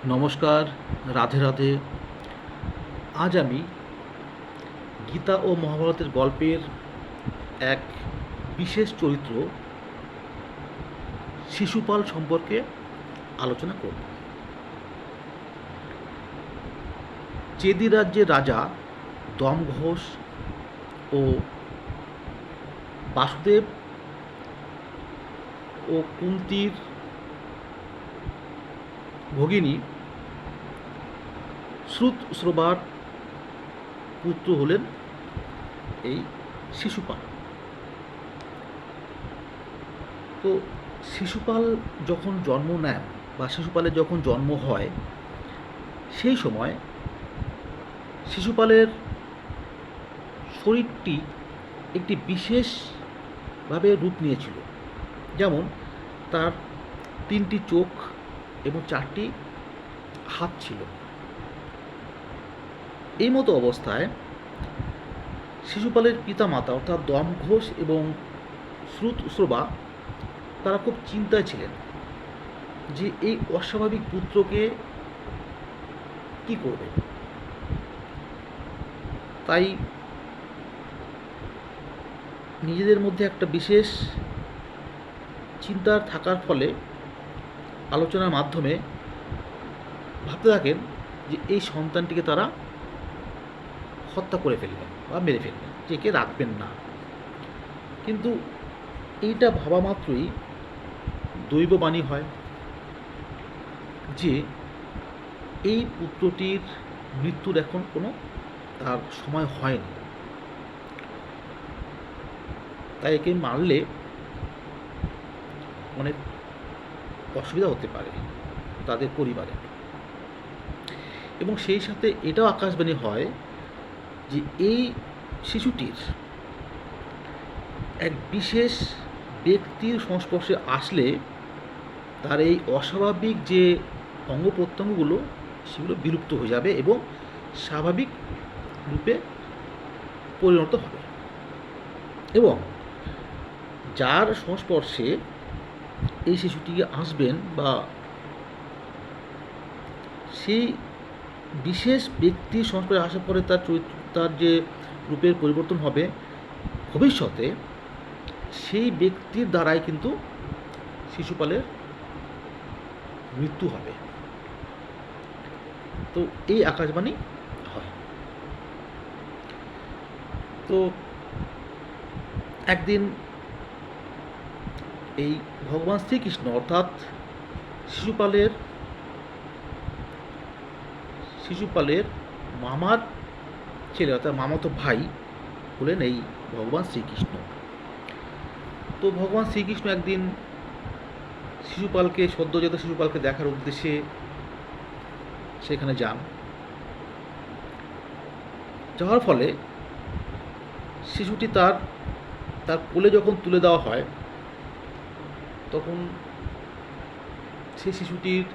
নমস্কার, রাধে রাধে। আজ আমি গীতা ও মহাভারতের গল্পের এক বিশেষ চরিত্র শিশুপাল সম্পর্কে আলোচনা করব। চেদি রাজ্যের রাজা দমঘোষ ও বাসুদেব ও কুন্তির ভগিনী শ্রুতশ্রবার পুত্র হলেন এই শিশুপাল। তো শিশুপাল যখন জন্ম নেন বা শিশুপালের যখন জন্ম হয়, সেই সময় শিশুপালের শরীরটি একটি বিশেষভাবে রূপ নিয়েছিল। যেমন তার 3টি চোখ এবং 4টি হাত ছিল। এই মতো অবস্থায় শিশুপালের পিতামাতা অর্থাৎ দমঘোষ এবং শ্রুতশ্রবা তারা খুব চিন্তায় ছিলেন যে এই অস্বাভাবিক পুত্রকে কি করবে। তাই নিজেদের মধ্যে একটা বিশেষ চিন্তার থাকার ফলে আলোচনার মাধ্যমে ভাবতে থাকেন যে এই সন্তানটিকে তারা হত্যা করে ফেলবেন বা মেরে ফেলবেন, যে একে রাখবেন না। কিন্তু এইটা ভাবা মাত্রই দৈববাণী হয় যে এই পুত্রটির মৃত্যুর এখন কোনো তার সময় হয়নি, তাই একে মারলে অনেক অসুবিধা হতে পারে তাদের পরিবারে। এবং সেই সাথে এটাও আকাশবাণী হয় যে এই শিশুটির এক বিশেষ ব্যক্তির সংস্পর্শে আসলে তার এই অস্বাভাবিক যে অঙ্গ প্রত্যঙ্গগুলো সেগুলো বিলুপ্ত হয়ে যাবে এবং স্বাভাবিক রূপে পরিণত হবে। এবং যার সংস্পর্শে এই শিশুটিকে আসবেন বা সেই বিশেষ ব্যক্তির সংস্পর্শে আসার পরে তার যে রূপের পরিবর্তন হবে ভবিষ্যতে, সেই ব্যক্তির দ্বারাই কিন্তু শিশুপালের মৃত্যু হবে। তো এই আকাশবাণী হয়। তো একদিন এই ভগবান শ্রীকৃষ্ণ অর্থাৎ শিশুপালের মামার ছেলে অর্থাৎ মামাতো ভাই হলেন এই ভগবান শ্রীকৃষ্ণ। তো ভগবান শ্রীকৃষ্ণ একদিন সদ্যজাত শিশুপালকে দেখার উদ্দেশ্যে সেখানে যান। যাওয়ার ফলে শিশুটি তার কোলে যখন তুলে দেওয়া হয়, তখন সেই শিশুটির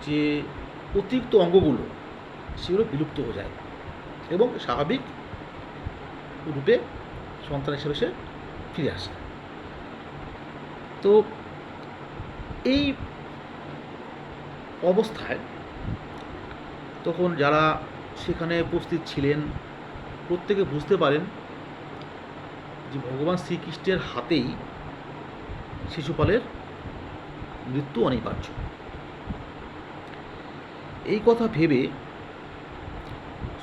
যে অতিরিক্ত অঙ্গগুলো সেগুলো বিলুপ্ত হয়ে যায় এবং স্বাভাবিক রূপে সন্তান হিসেবে সে ফিরে আসে। তো এই অবস্থায় তখন যারা সেখানে উপস্থিত ছিলেন প্রত্যেকে বুঝতে পারেন যে ভগবান শ্রীকৃষ্ণের হাতেই শিশুপালের মৃত্যু অনিবার্য। এই কথা ভেবে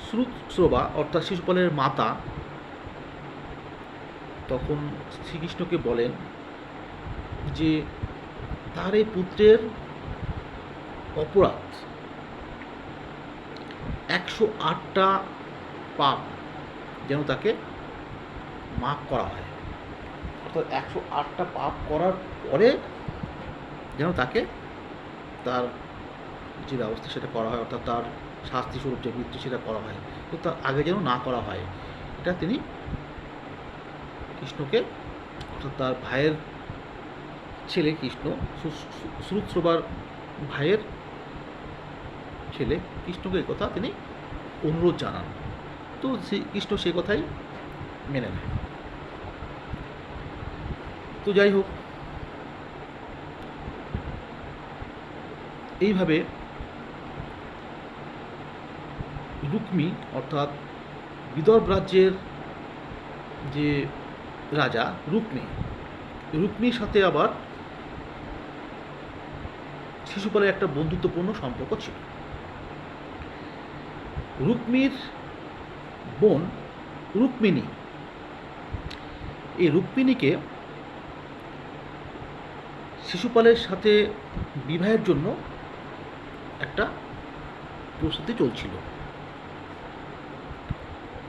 শ্রুতশ্রবা অর্থাৎ শিশুপালের মাতা তখন শ্রীকৃষ্ণকে বলেন যে তার এই পুত্রের অপরাধ 108টা পাপ যেন তাকে মাফ করা হয়, অর্থাৎ 108টা পাপ করার পরে যেন তাকে তার যে ব্যবস্থা সেটা করা হয়, অর্থাৎ তার শাস্তিস্বরূপ যে মৃত্যু সেটা করা হয়, তো তার আগে যেন না করা হয়। এটা তিনি কৃষ্ণকে অর্থাৎ তার ভাইয়ের ছেলে কৃষ্ণ শ্রুতশ্রবার ভাইয়ের ছেলে কৃষ্ণকে এই কথা তিনি অনুরোধ জানান। তো কৃষ্ণ সে কথাই মেনে নেয়। তো যাই হোক, এইভাবে রুক্মী অর্থাৎ বিদর্ভ রাজ্যের যে রাজা রুক্মীর সাথে আবার শিশুপালের একটা বন্ধুত্বপূর্ণ সম্পর্ক ছিল। রুক্মীর বোন রুক্মিণী, এই রুক্মিণীকে শিশুপালের সাথে বিবাহের জন্য একটা প্রস্তুতি চলছিল,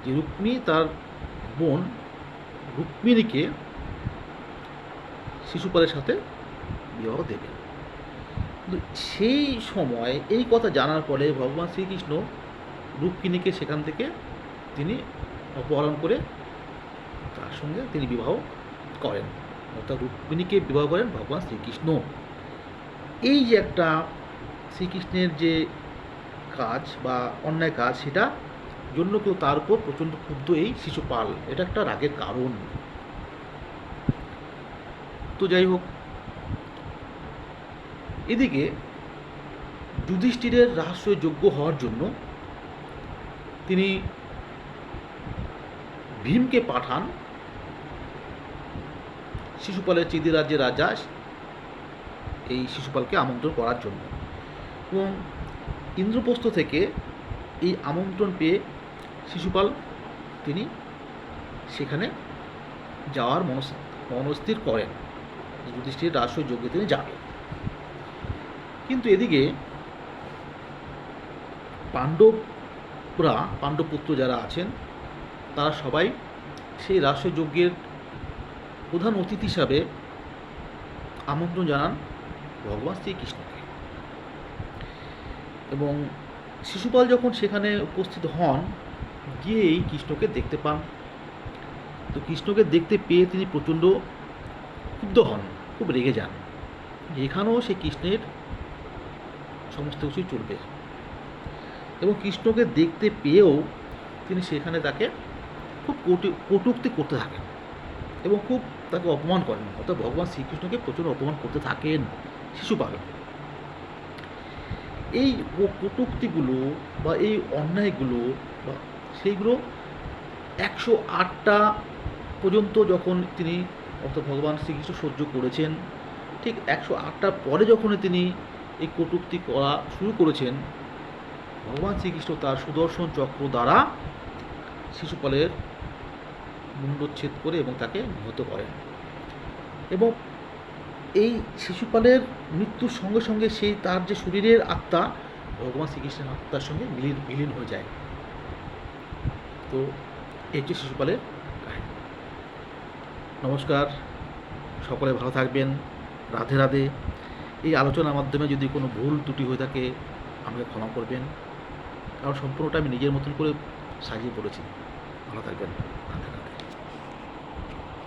যে রুক্মী তার বোন রুক্মিণীকে শিশুপালের সাথে বিবাহ দেবে। কিন্তু সেই সময় এই কথা জানার পরে ভগবান শ্রীকৃষ্ণ রুক্মিণীকে সেখান থেকে তিনি অপহরণ করে তার সঙ্গে তিনি বিবাহ করেন, অর্থাৎ রুক্মিণীকে বিবাহ করেন ভগবান শ্রীকৃষ্ণ। এই যে একটা শ্রীকৃষ্ণের যে কাজ বা অন্যায় কাজ, সেটা জন্য কেউ তার উপর প্রচণ্ড ক্ষুব্ধ এই শিশুপাল, এটা একটা রাগের কারণ। তো যাই হোক, এদিকে যুধিষ্ঠিরের রহস্য যোগ্য হওয়ার জন্য তিনি ভীমকে পাঠান শিশুপালের চিদি রাজ্যের রাজা এই শিশুপালকে আমন্ত্রণ করার জন্য, এবং ইন্দ্রপ্রস্থ থেকে এই আমন্ত্রণ পেয়ে শিশুপাল তিনি সেখানে যাওয়ার মনস্থির করেন, যুধিষ্ঠিরের রহস্য যজ্ঞে তিনি যাবেন। কিন্তু এদিকে পাণ্ডবপুত্র যারা আছেন তারা সবাই সেই রহস্য যজ্ঞের প্রধান অতিথি হিসাবে আমন্ত্রণ জানান ভগবান শ্রীকৃষ্ণকে। এবং শিশুপাল যখন সেখানে উপস্থিত হন, গিয়েই কৃষ্ণকে দেখতে পান। তো কৃষ্ণকে দেখতে পেয়ে তিনি প্রচণ্ড ক্ষুব্ধ হন, খুব রেগে যান। এখানেও সে কৃষ্ণের সমস্ত কিছুই চলবে, এবং কৃষ্ণকে দেখতে পেয়েও তিনি সেখানে তাকে খুব কটূক্তি করতে থাকেন এবং খুব তাকে অপমান করেন, অর্থাৎ ভগবান শ্রীকৃষ্ণকে প্রচুর অপমান করতে থাকেন শিশুপাল। এই কটূক্তিগুলো বা এই অন্যায়গুলো বা সেইগুলো 108টা পর্যন্ত যখন তিনি অর্থাৎ ভগবান শ্রীকৃষ্ণ সহ্য করেছেন, ঠিক 108টার পরে যখন তিনি এই কটূক্তি করা শুরু করেছেন, ভগবান শ্রীকৃষ্ণ তার সুদর্শন চক্র দ্বারা শিশুপালের মুণ্ডচ্ছেদ করে এবং তাকে নিহত করেন। এবং এই শিশুপালের মৃত্যুর সঙ্গে সঙ্গে সেই তার যে শরীরের আত্মা ভগবান শ্রীকৃষ্ণের আত্মার সঙ্গে বিলীন হয়ে যায়। তো এই হচ্ছে শিশুপালের কাহিনী। নমস্কার, সকলে ভালো থাকবেন। রাধে রাধে। এই আলোচনার মাধ্যমে যদি কোনো ভুল ত্রুটি হয়ে থাকে আমাকে ক্ষমা করবেন, কারণ সম্পূর্ণটা আমি নিজের মতন করে সাজিয়ে পড়েছি। ভালো থাকবেন। রাধে।